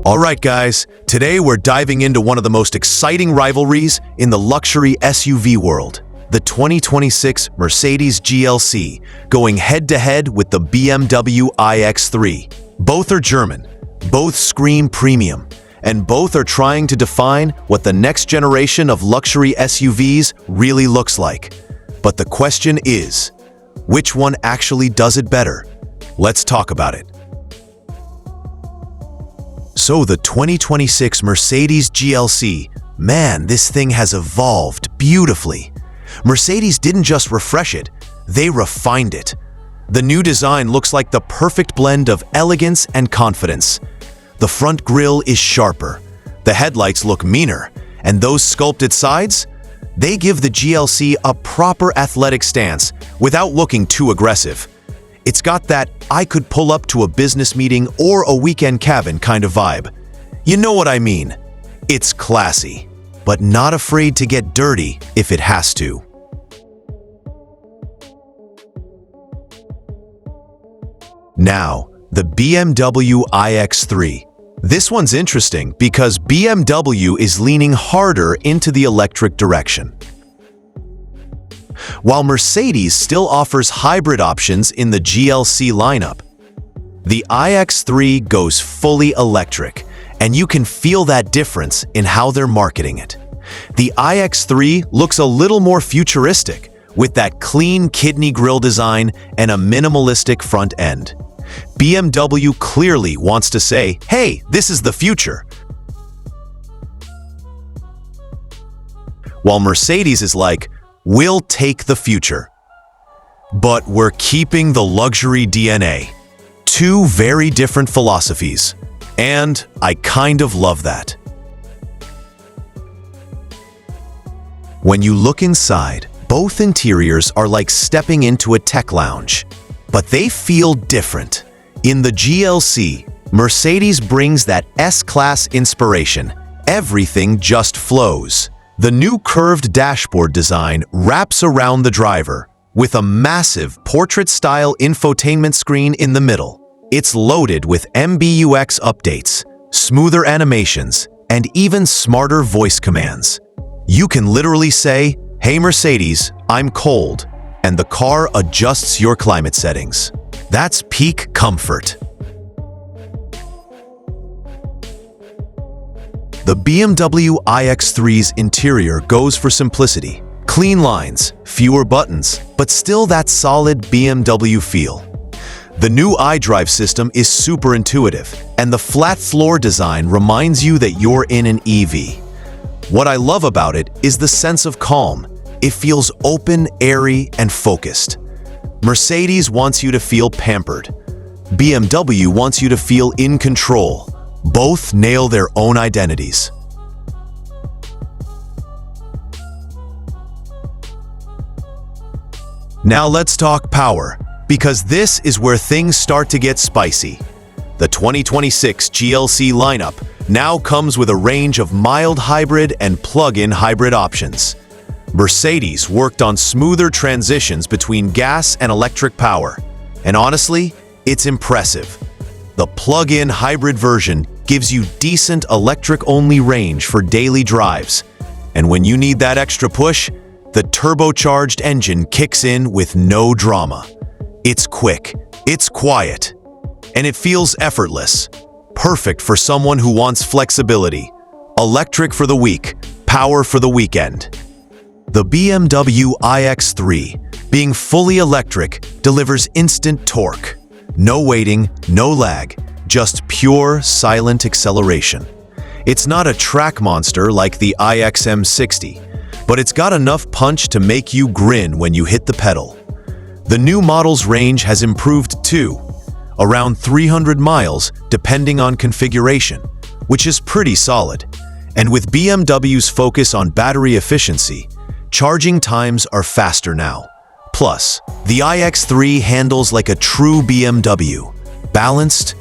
Alright guys, today we're diving into one of the most exciting rivalries in the luxury SUV world, the 2026 Mercedes GLC, going head-to-head with the BMW iX3. Both are German, both scream premium, and both are trying to define what the next generation of luxury SUVs really looks like. But the question is, which one actually does it better? Let's talk about it. So the 2026 Mercedes GLC, man, this thing has evolved beautifully. Mercedes didn't just refresh it, they refined it. The new design looks like the perfect blend of elegance and confidence. The front grille is sharper, the headlights look meaner, and those sculpted sides? They give the GLC a proper athletic stance without looking too aggressive. It's got that I could pull up to a business meeting or a weekend cabin kind of vibe. You know what I mean? It's classy, but not afraid to get dirty if it has to. Now, the BMW iX3. This one's interesting because BMW is leaning harder into the electric direction. While Mercedes still offers hybrid options in the GLC lineup, the iX3 goes fully electric, and you can feel that difference in how they're marketing it. The iX3 looks a little more futuristic, with that clean kidney grille design and a minimalistic front end. BMW clearly wants to say, hey, this is the future. While Mercedes is like, we'll take the future, but we're keeping the luxury DNA. Two very different philosophies, and I kind of love that. When you look inside, both interiors are like stepping into a tech lounge, but they feel different. In the GLC, Mercedes brings that S-Class inspiration. Everything just flows. The new curved dashboard design wraps around the driver, with a massive portrait-style infotainment screen in the middle. It's loaded with MBUX updates, smoother animations, and even smarter voice commands. You can literally say, "Hey Mercedes, I'm cold," and the car adjusts your climate settings. That's peak comfort. The BMW iX3's interior goes for simplicity. Clean lines, fewer buttons, but still that solid BMW feel. The new iDrive system is super intuitive, and the flat floor design reminds you that you're in an EV. What I love about it is the sense of calm. It feels open, airy, and focused. Mercedes wants you to feel pampered. BMW wants you to feel in control. Both nail their own identities. Now let's talk power, because this is where things start to get spicy. The 2026 GLC lineup now comes with a range of mild hybrid and plug-in hybrid options. Mercedes worked on smoother transitions between gas and electric power, and honestly, it's impressive. The plug-in hybrid version gives you decent electric-only range for daily drives, and when you need that extra push, the turbocharged engine kicks in with no drama. It's quick, it's quiet, and it feels effortless. Perfect for someone who wants flexibility. Electric for the week, power for the weekend. The BMW iX3, being fully electric, delivers instant torque. No waiting, no lag, just pure, silent acceleration. It's not a track monster like the iX60, but it's got enough punch to make you grin when you hit the pedal. The new model's range has improved too, around 300 miles depending on configuration, which is pretty solid. And with BMW's focus on battery efficiency, charging times are faster now. Plus, the iX3 handles like a true BMW. balanced,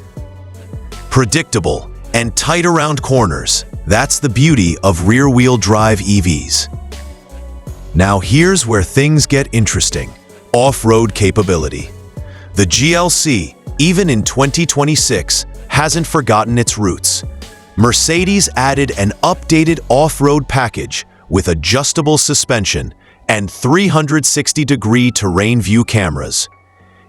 predictable, and tight around corners. That's the beauty of rear-wheel drive EVs. Now here's where things get interesting. Off-road capability. The GLC, even in 2026, hasn't forgotten its roots. Mercedes added an updated off-road package with adjustable suspension and 360-degree terrain view cameras.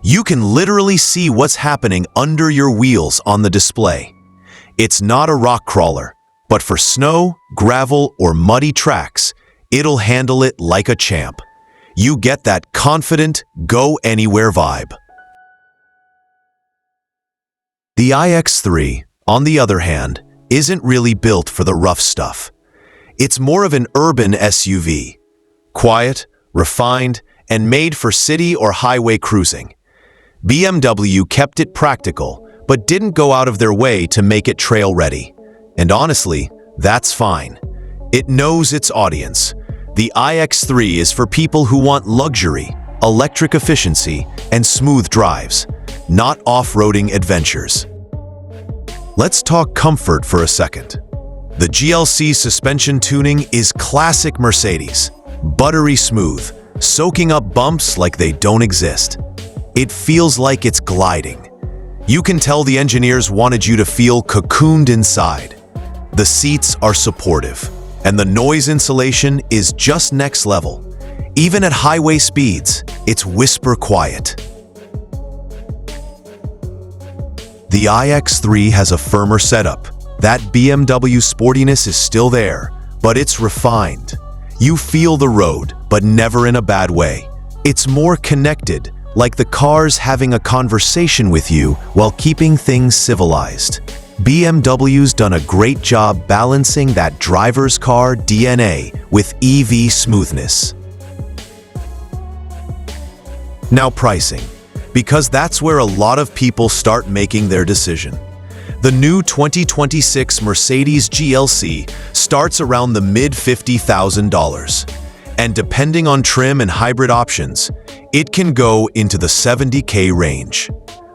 You can literally see what's happening under your wheels on the display. It's not a rock crawler, but for snow, gravel, or muddy tracks, it'll handle it like a champ. You get that confident, go-anywhere vibe. The iX3, on the other hand, isn't really built for the rough stuff. It's more of an urban SUV. Quiet, refined, and made for city or highway cruising. BMW kept it practical, but didn't go out of their way to make it trail-ready. And honestly, that's fine. It knows its audience. The iX3 is for people who want luxury, electric efficiency, and smooth drives, not off-roading adventures. Let's talk comfort for a second. The GLC suspension tuning is classic Mercedes. Buttery smooth, soaking up bumps like they don't exist. It feels like it's gliding. You can tell the engineers wanted you to feel cocooned inside. The seats are supportive, and the noise insulation is just next level. Even at highway speeds, it's whisper quiet. The iX3 has a firmer setup. That BMW sportiness is still there, but it's refined. You feel the road, but never in a bad way. It's more connected, like the car's having a conversation with you while keeping things civilized. BMW's done a great job balancing that driver's car DNA with EV smoothness. Now pricing, because that's where a lot of people start making their decision. The new 2026 Mercedes GLC starts around the mid-$50,000, and depending on trim and hybrid options, it can go into the $70K range.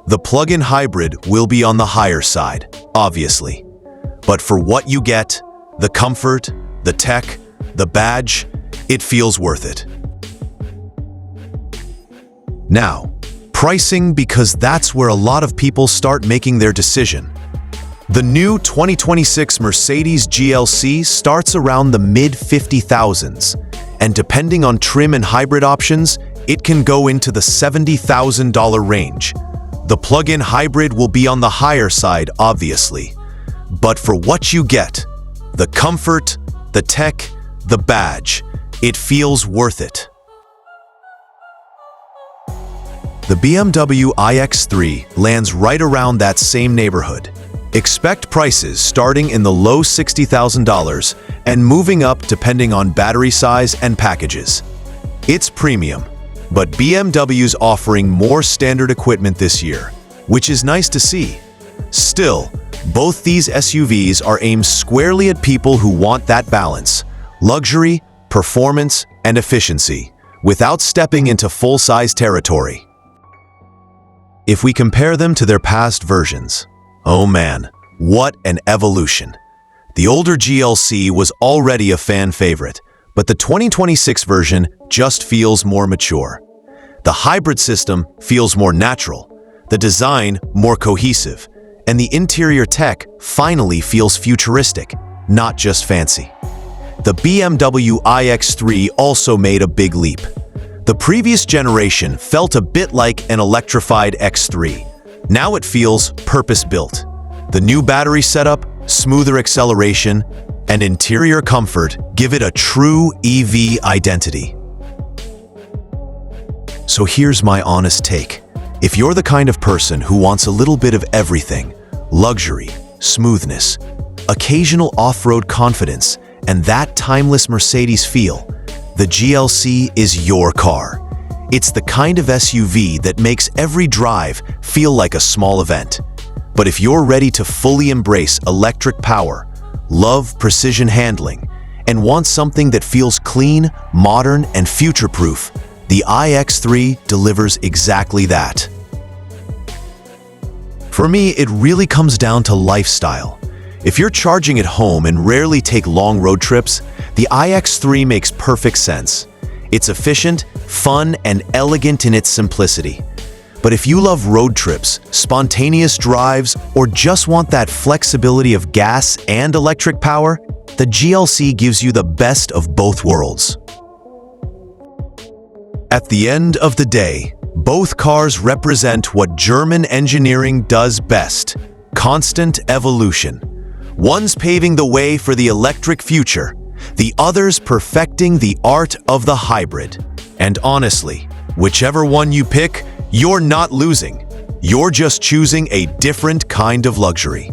The plug-in hybrid will be on the higher side, obviously. But for what you get, the comfort, the tech, the badge, it feels worth it. Now, pricing, because that's where a lot of people start making their decision. The new 2026 Mercedes GLC starts around the mid-$50,000s, and depending on trim and hybrid options, it can go into the $70,000 range. The plug-in hybrid will be on the higher side, obviously. But for what you get, the comfort, the tech, the badge, it feels worth it. The BMW iX3 lands right around that same neighborhood. Expect prices starting in the low $60,000 and moving up depending on battery size and packages. It's premium, but BMW's offering more standard equipment this year, which is nice to see. Still, both these SUVs are aimed squarely at people who want that balance, luxury, performance, and efficiency, without stepping into full-size territory. If we compare them to their past versions, oh man, what an evolution. The older GLC was already a fan favorite, but the 2026 version just feels more mature. The hybrid system feels more natural, the design more cohesive, and the interior tech finally feels futuristic, not just fancy. The BMW iX3 also made a big leap. The previous generation felt a bit like an electrified X3. Now it feels purpose-built. The new battery setup, smoother acceleration, and interior comfort give it a true EV identity. So here's my honest take. If you're the kind of person who wants a little bit of everything, luxury, smoothness, occasional off-road confidence, and that timeless Mercedes feel, the GLC is your car. It's the kind of SUV that makes every drive feel like a small event. But if you're ready to fully embrace electric power, love precision handling, and want something that feels clean, modern, and future-proof, the iX3 delivers exactly that. For me, it really comes down to lifestyle. If you're charging at home and rarely take long road trips, the iX3 makes perfect sense. It's efficient, fun, and elegant in its simplicity. But if you love road trips, spontaneous drives, or just want that flexibility of gas and electric power, the GLC gives you the best of both worlds. At the end of the day, both cars represent what German engineering does best: constant evolution. One's paving the way for the electric future, the other's perfecting the art of the hybrid. And honestly, whichever one you pick, you're not losing. You're just choosing a different kind of luxury.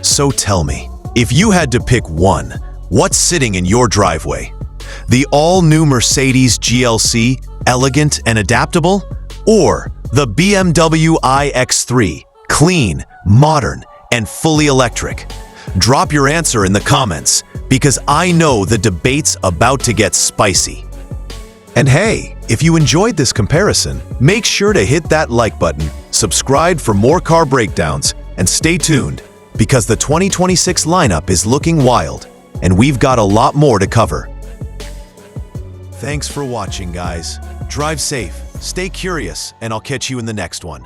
So tell me, if you had to pick one, what's sitting in your driveway? The all-new Mercedes GLC, elegant and adaptable? Or the BMW iX3, clean, modern, and fully electric? Drop your answer in the comments, because I know the debate's about to get spicy. And hey, if you enjoyed this comparison, make sure to hit that like button, subscribe for more car breakdowns, and stay tuned, because the 2026 lineup is looking wild, and we've got a lot more to cover. Thanks for watching, guys. Drive safe, stay curious, and I'll catch you in the next one.